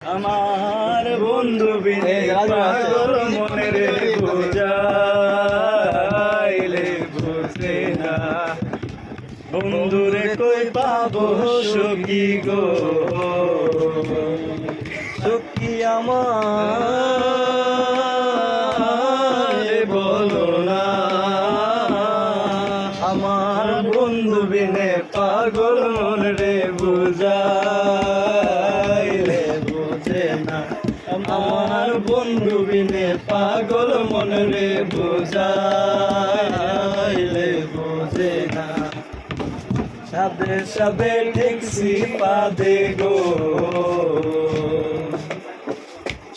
আমার বন্ধু বিনে পাগল মনের বুঝাইলে বুঝে না, বন্ধুরে কই পাবো সখী গো, সখী আমার বলো না। আমার বন্ধু বিনে পাগল মনরে বুঝাইলে বুঝে না, আমার বন্ধু বিনে পাগল মনরে বুঝাইলে বুঝে না। সাদে সাদে ঠেকছি পাদে গো,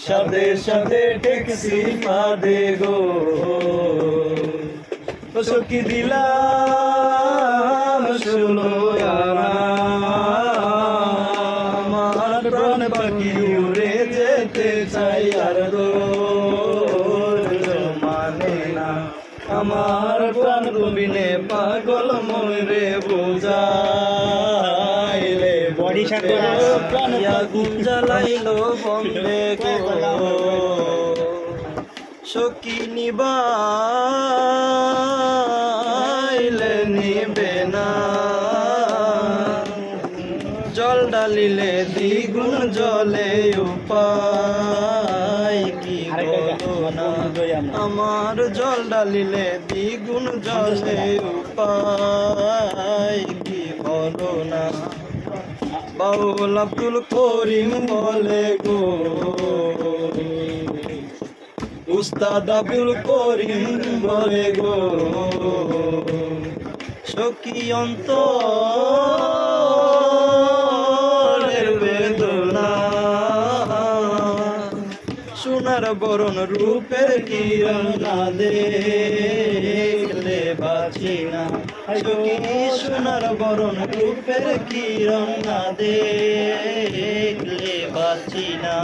সাদে সাদে ঠেকছি পাদে গো, সখী দিলাম শুনো আমার প্রাণ পাখি উড়ে যেতে চাই আর মানে না। আমার প্রাণ বিনে পাগল মনরে বুঝাইলে বডি প্রাণ জ্বালাইলো বন্ধে গো, সখী নিবাইলে নিবে না, জল ডালিলে দ্বিগুণ জলে উপায় কি বলো না। আমার জল ডালিলে দ্বিগুণ জলে উপায় কি বলো না। বাউল আব্দুল করিম বলে গো, উস্তাদ আব্দুল করিম বলে গো, সখী অন্তরের বেদনা, সোনার বরণ রূপের কিরণ না দেখলে বাঁচি না, সখী সোনার বরণ রূপের কিরণ না দেখলে বাঁচি না।